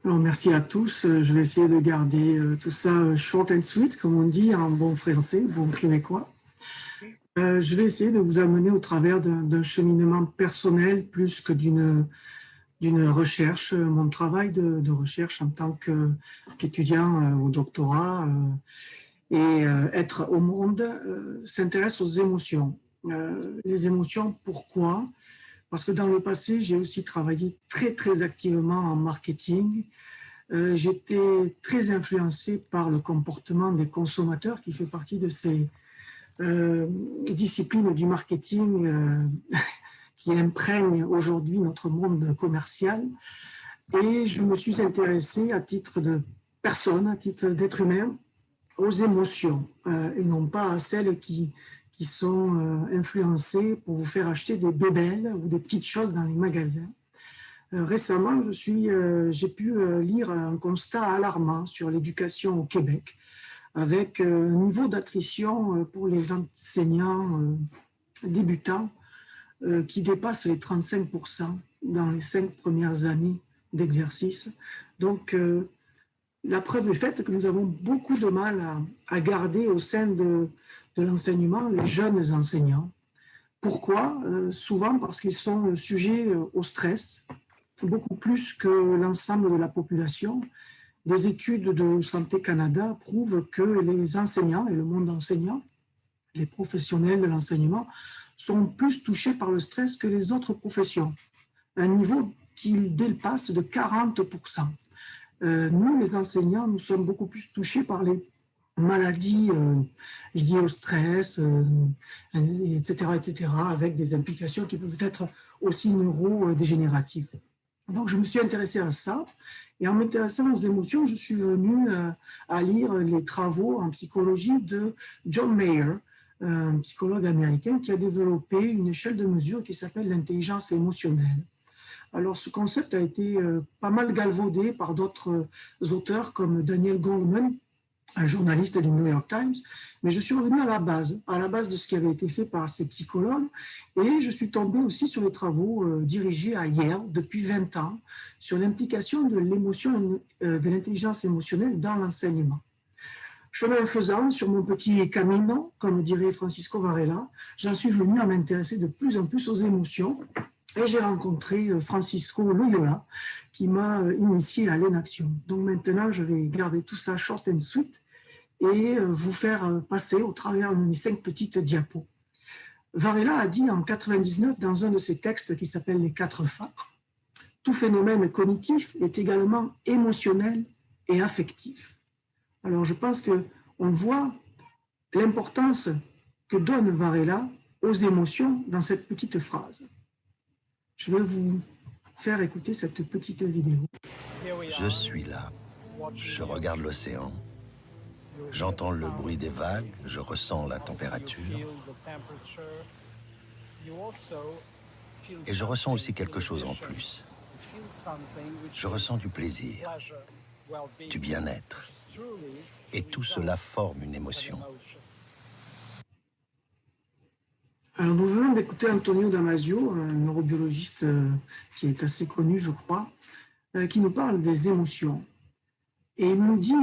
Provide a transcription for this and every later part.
Alors, merci à tous. Je vais essayer de garder tout ça short and sweet, comme on dit en bon français, bon québécois. Je vais essayer de vous amener au travers d'un cheminement personnel plus que d'une recherche, mon travail de recherche en tant qu'étudiant au doctorat et être au monde s'intéresse aux émotions. Les émotions, pourquoi? Parce que dans le passé, j'ai aussi travaillé très activement en marketing. J'étais très influencé par le comportement des consommateurs qui fait partie de ces disciplines du marketing qui imprègnent aujourd'hui notre monde commercial. Et je me suis intéressé à titre de personne, à titre d'être humain, aux émotions et non pas à celles qui sont influencées pour vous faire acheter des bébelles ou des petites choses dans les magasins. Récemment, j'ai pu lire un constat alarmant sur l'éducation au Québec, avec un niveau d'attrition pour les enseignants débutants qui dépasse les 35% dans les 5 premières années d'exercice. Donc, la preuve est faite que nous avons beaucoup de mal à garder au sein de l'enseignement les jeunes enseignants. Pourquoi? Souvent parce qu'ils sont sujets au stress, beaucoup plus que l'ensemble de la population. Des études de Santé Canada prouvent que les enseignants et le monde enseignant, les professionnels de l'enseignement, sont plus touchés par le stress que les autres professions, un niveau qui dépasse de 40%. Nous, les enseignants, nous sommes beaucoup plus touchés par les maladies liées au stress, etc., avec des implications qui peuvent être aussi neurodégénératives. Donc, je me suis intéressé à ça. Et en m'intéressant aux émotions, je suis venu à lire les travaux en psychologie de John Mayer, un psychologue américain qui a développé une échelle de mesure qui s'appelle l'intelligence émotionnelle. Alors, ce concept a été pas mal galvaudé par d'autres auteurs comme Daniel Goleman, un journaliste du New York Times, mais je suis revenu à la base de ce qui avait été fait par ces psychologues, et je suis tombé aussi sur les travaux dirigés à Yale depuis 20 ans sur l'implication de l'émotion, de l'intelligence émotionnelle dans l'enseignement. Chemin faisant, sur mon petit camino, comme dirait Francisco Varela, j'en suis venu à m'intéresser de plus en plus aux émotions, et j'ai rencontré Francisco Loyola, qui m'a initié à l'ENACTION. Donc maintenant, je vais garder tout ça short and sweet et vous faire passer au travers de mes 5 petites diapos. Varela a dit en 1999, dans un de ses textes qui s'appelle Les 4 phares, « Tout phénomène cognitif est également émotionnel et affectif ». Alors je pense qu'on voit l'importance que donne Varela aux émotions dans cette petite phrase. Je vais vous faire écouter cette petite vidéo. Je suis là. Je regarde l'océan. J'entends le bruit des vagues. Je ressens la température. Et je ressens aussi quelque chose en plus. Je ressens du plaisir, du bien-être. Et tout cela forme une émotion. Alors, nous venons d'écouter Antonio Damasio, un neurobiologiste qui est assez connu, je crois, qui nous parle des émotions. Et il nous dit,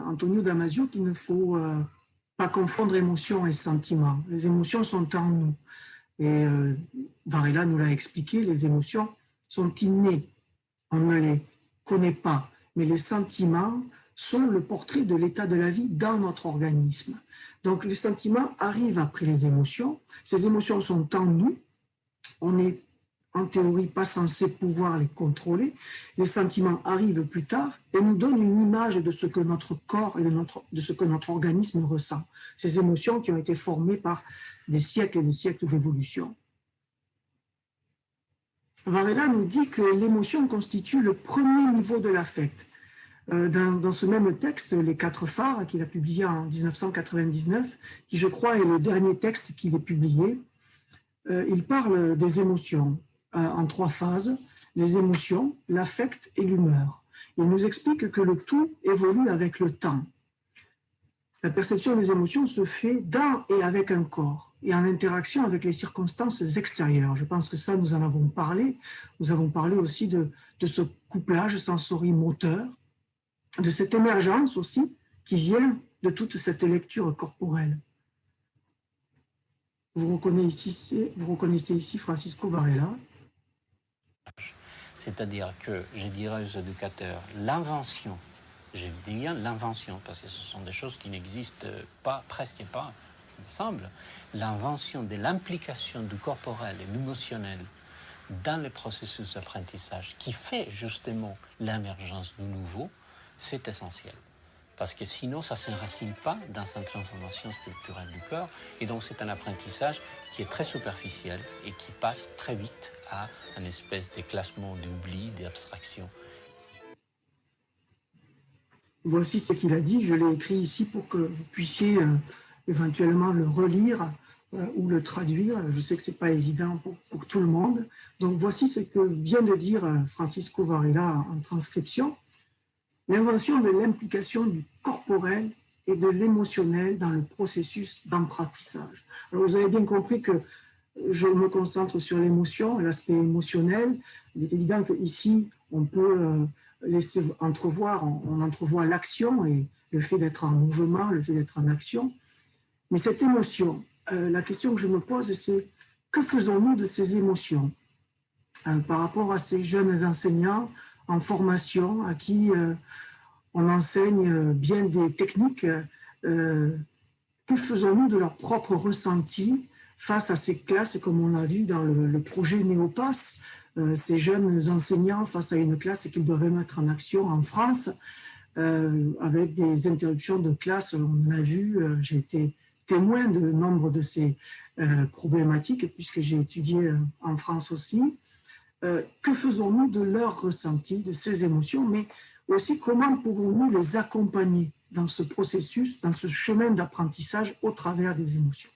Antonio Damasio, qu'il ne faut pas confondre émotions et sentiments. Les émotions sont en nous. Et Varela nous l'a expliqué, les émotions sont innées. On ne les connaît pas. Mais les sentiments sont le portrait de l'état de la vie dans notre organisme. Donc, les sentiments arrivent après les émotions. Ces émotions sont en nous. On n'est, en théorie, pas censé pouvoir les contrôler. Les sentiments arrivent plus tard et nous donnent une image de ce que notre corps et de ce que notre organisme ressent. Ces émotions qui ont été formées par des siècles et des siècles d'évolution. Varela nous dit que l'émotion constitue le premier niveau de l'affect. Dans ce même texte, Les 4 phares, qu'il a publié en 1999, qui je crois est le dernier texte qu'il ait publié, il parle des émotions en 3 phases, les émotions, l'affect et l'humeur. Il nous explique que le tout évolue avec le temps. La perception des émotions se fait dans et avec un corps et en interaction avec les circonstances extérieures. Je pense que ça, nous en avons parlé. Nous avons parlé aussi de ce couplage sensorimoteur, de cette émergence aussi qui vient de toute cette lecture corporelle. Vous reconnaissez ici Francisco Varela. C'est-à-dire que, je dirais aux éducateurs, l'invention, je dis bien l'invention, parce que ce sont des choses qui n'existent pas, presque pas, il me semble, l'invention de l'implication du corporel et l'émotionnel dans le processus d'apprentissage qui fait justement l'émergence du nouveau, c'est essentiel. Parce que sinon, ça ne s'enracine pas dans une transformation structurelle du corps. Et donc, c'est un apprentissage qui est très superficiel et qui passe très vite à une espèce de classement d'oubli, d'abstraction. Voici ce qu'il a dit. Je l'ai écrit ici pour que vous puissiez éventuellement le relire ou le traduire. Je sais que ce n'est pas évident pour tout le monde. Donc, voici ce que vient de dire Francisco Varela en transcription. L'invention de l'implication du corporel et de l'émotionnel dans le processus d'apprentissage. Alors, vous avez bien compris que je me concentre sur l'émotion, l'aspect émotionnel. Il est évident qu'ici, on peut laisser entrevoir, on entrevoit l'action et le fait d'être en mouvement, le fait d'être en action. Mais cette émotion, la question que je me pose, c'est que faisons-nous de ces émotions par rapport à ces jeunes enseignants en formation, à qui on enseigne bien des techniques. Que faisons-nous de leur propre ressenti face à ces classes, comme on a vu dans le projet Néopass, ces jeunes enseignants face à une classe qu'ils doivent mettre en action en France, avec des interruptions de classe, on a vu, j'ai été témoin de nombre de ces problématiques, puisque j'ai étudié en France aussi. Que faisons-nous de leur ressenti, de ces émotions, mais aussi comment pouvons-nous les accompagner dans ce processus, dans ce chemin d'apprentissage au travers des émotions.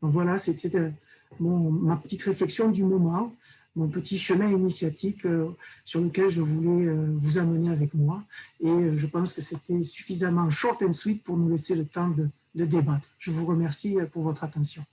Donc voilà, c'était ma petite réflexion du moment, mon petit chemin initiatique sur lequel je voulais vous amener avec moi. Et je pense que c'était suffisamment short and sweet pour nous laisser le temps de débattre. Je vous remercie pour votre attention.